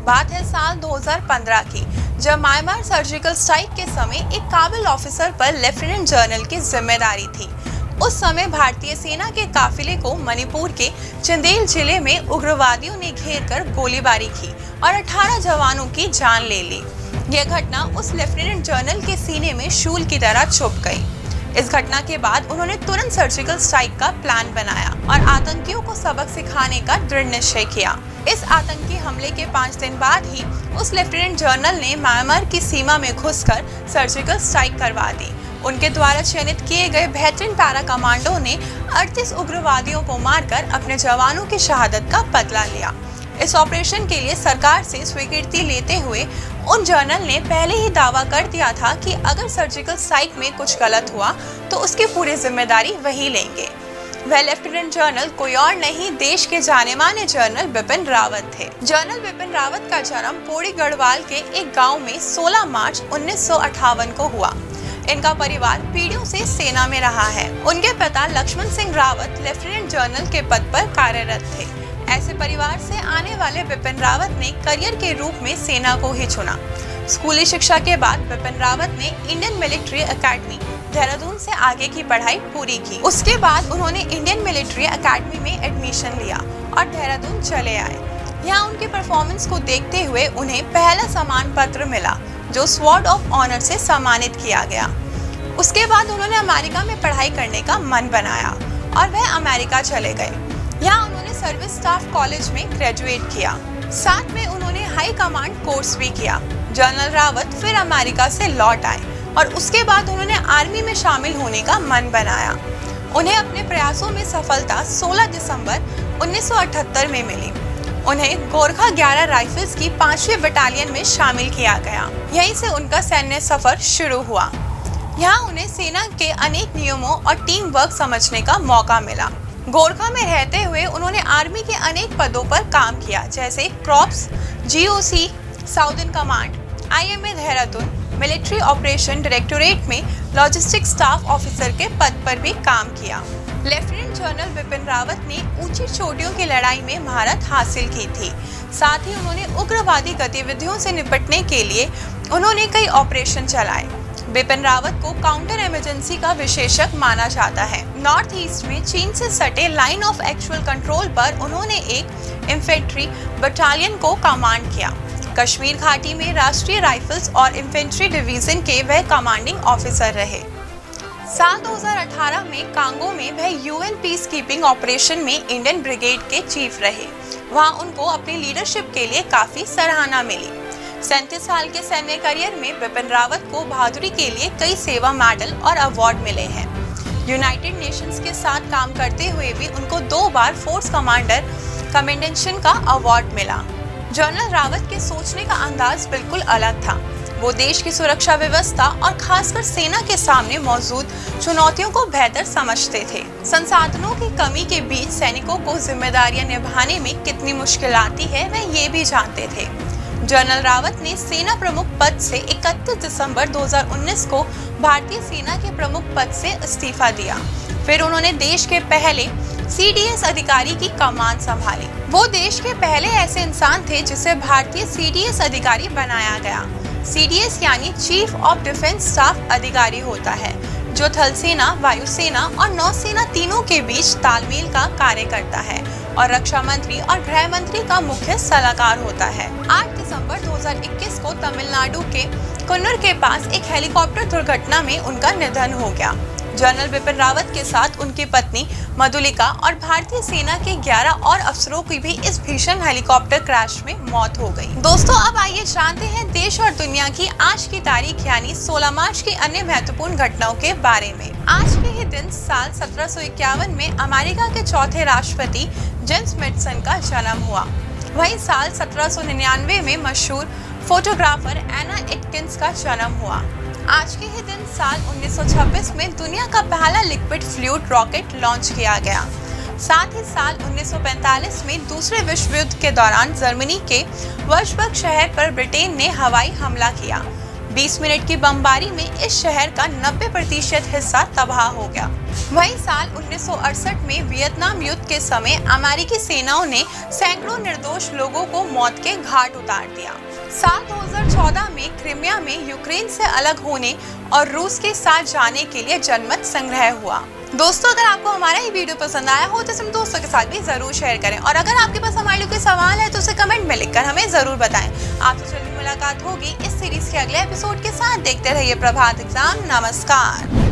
बात है साल 2015 की, जब म्यांमार सर्जिकल स्ट्राइक के समय एक काबिल ऑफिसर पर लेफ्टिनेंट जनरल की जिम्मेदारी थी। उस समय भारतीय सेना के काफिले को मणिपुर के चंदेल जिले में उग्रवादियों ने घेर कर गोलीबारी की और 18 जवानों की जान ले ली। यह घटना उस लेफ्टिनेंट जनरल के सीने में शूल की तरह चुभ गई। इस घटना के बाद उन्होंने तुरंत सर्जिकल स्ट्राइक का प्लान बनाया और आतंकियों को सबक सिखाने का दृढ़ निश्चय किया। इस आतंकी हमले के 5 दिन बाद ही उस लेफ्टिनेंट जनरल ने म्यांमार की सीमा में घुसकर सर्जिकल स्ट्राइक करवा दी। उनके द्वारा चयनित किए गए बेहतरीन पैरा कमांडो ने 38 उग्रवादियों को मारकर अपने जवानों की शहादत का बदला लिया। इस ऑपरेशन के लिए सरकार से स्वीकृति लेते हुए उन जनरल ने पहले ही दावा कर दिया था कि अगर सर्जिकल स्ट्राइक में कुछ गलत हुआ तो उसकी पूरी जिम्मेदारी वही लेंगे। वह लेफ्टिनेंट जनरल कोई और नहीं, देश के जाने माने जनरल बिपिन रावत थे। जनरल बिपिन रावत का जन्म पौड़ी गढ़वाल के एक गांव में 16 मार्च 1958 को हुआ। इनका परिवार पीढ़ियों से सेना में रहा है। उनके पिता लक्ष्मण सिंह रावत लेफ्टिनेंट जनरल के पद पर कार्यरत थे। ऐसे परिवार से आने वाले बिपिन रावत ने करियर के रूप में सेना को ही चुना। स्कूली शिक्षा के बाद बिपिन रावत ने इंडियन मिलिट्री एकेडमी देहरादून से आगे की पढ़ाई पूरी की। उसके बाद उन्होंने इंडियन मिलिट्री एकेडमी में एडमिशन लिया और देहरादून चले आए। यहाँ उनके परफॉर्मेंस को देखते हुए उन्हें पहला सम्मान पत्र मिला, जो स्वॉर्ड ऑफ ऑनर से सम्मानित किया गया। उसके बाद उन्होंने अमेरिका में पढ़ाई करने का मन बनाया और वह अमेरिका चले गए। यहाँ उन्होंने सर्विस स्टाफ कॉलेज में ग्रेजुएट किया। साथ में उन्होंने हाई कमांड कोर्स भी किया। जनरल रावत फिर अमेरिका से लौट आए और उसके बाद उन्होंने आर्मी में शामिल होने का मन बनाया। उन्हें अपने प्रयासों में सफलता 16 दिसंबर 1978 में मिली। उन्हें गोरखा 11 राइफल्स की 5वीं बटालियन में शामिल किया गया। यहीं से उनका सैन्य सफर शुरू हुआ। यहाँ उन्हें सेना के अनेक नियमों और टीम वर्क समझने का मौका मिला। गोरखा में रहते हुए उन्होंने आर्मी के अनेक पदों पर काम किया, जैसे crops, GOC, southern command, IMA Dehradun, military operation directorate में लॉजिस्टिक स्टाफ ऑफिसर के पद पर भी काम किया। लेफ्टिनेंट जनरल बिपिन रावत ने ऊंची चोटियों की लड़ाई में महारत हासिल की थी। साथ ही उन्होंने उग्रवादी गतिविधियों से निपटने के लिए उन्होंने कई ऑपरेशन चलाए। बिपिन रावत को काउंटर इमरजेंसी का विशेषज्ञ माना जाता है। नॉर्थ ईस्ट में चीन से सटे लाइन ऑफ एक्चुअल कंट्रोल पर उन्होंने एक इन्फेंट्री बटालियन को कमांड किया। कश्मीर घाटी में राष्ट्रीय राइफल्स और इन्फेंट्री डिवीजन के वह कमांडिंग ऑफिसर रहे। साल 2018 में कांगो में वह UN पीस कीपिंग ऑपरेशन में इंडियन ब्रिगेड के चीफ रहे। वहां उनको अपनी लीडरशिप के लिए काफी सराहना मिली। 37 साल के सैन्य करियर में बिपिन रावत को बहादुरी के लिए कई सेवा मेडल और अवार्ड मिले हैं। यूनाइटेड नेशंस के साथ काम करते हुए भी उनको 2 बार फोर्स कमांडर कमेंडेशन का अवार्ड मिला। जनरल रावत के सोचने का अंदाज बिल्कुल अलग था। वो देश की सुरक्षा व्यवस्था और खासकर सेना के सामने मौजूद चुनौतियों को बेहतर समझते थे। संसाधनों की कमी के बीच सैनिकों को जिम्मेदारियां निभाने में कितनी मुश्किल आती है, वह ये भी जानते थे। जनरल रावत ने सेना प्रमुख पद से 31 दिसंबर 2019 को भारतीय सेना के प्रमुख पद से इस्तीफा दिया। फिर उन्होंने देश के पहले CDS अधिकारी की कमान संभाली। वो देश के पहले ऐसे इंसान थे जिसे भारतीय CDS अधिकारी बनाया गया। CDS यानी चीफ ऑफ डिफेंस स्टाफ अधिकारी होता है, जो थल सेना, वायुसेना और नौसेना तीनों के बीच तालमेल का कार्य करता है और रक्षा मंत्री और गृह मंत्री का मुख्य सलाहकार होता है। 8 दिसंबर 2021 को तमिलनाडु के कन्नूर के पास एक हेलीकॉप्टर दुर्घटना में उनका निधन हो गया। जनरल बिपिन रावत के साथ उनकी पत्नी मधुलिका और भारतीय सेना के 11 और अफसरों की भी इस भीषण हेलीकॉप्टर क्रैश में मौत हो गई। दोस्तों, अब आइए जानते हैं देश और दुनिया की आज की तारीख यानी 16 मार्च की अन्य महत्वपूर्ण घटनाओं के बारे में। आज के ही दिन साल 1751 में अमेरिका के चौथे राष्ट्रपति जेम्स मैडिसन का जन्म हुआ। वहीं साल 1799 में मशहूर फोटोग्राफर एना एटकिंस का जन्म हुआ। आज के ही दिन साल 1926 में दुनिया का पहला लिक्विड फ्लूइड रॉकेट लॉन्च किया गया। साथ ही साल 1945 में दूसरे विश्व युद्ध के दौरान जर्मनी के वर्शबर्ग शहर पर ब्रिटेन ने हवाई हमला किया। 20 मिनट की बमबारी में इस शहर का 90% हिस्सा तबाह हो गया। वही साल 1968 में वियतनाम युद्ध के समय अमेरिकी सेनाओं ने सैकड़ों निर्दोष लोगों को मौत के घाट उतार दिया। साल 2014 में क्रीमिया में यूक्रेन से अलग होने और रूस के साथ जाने के लिए जनमत संग्रह हुआ। दोस्तों, अगर आपको हमारा ये वीडियो पसंद आया हो तो इसे दोस्तों के साथ भी जरूर शेयर करें, और अगर आपके पास हमारे लिए कोई सवाल है तो उसे कमेंट में लिखकर हमें जरूर बताएं। आपसे जल्दी मुलाकात होगी इस सीरीज के अगले एपिसोड के साथ। देखते रहिए प्रभात एग्जाम। नमस्कार।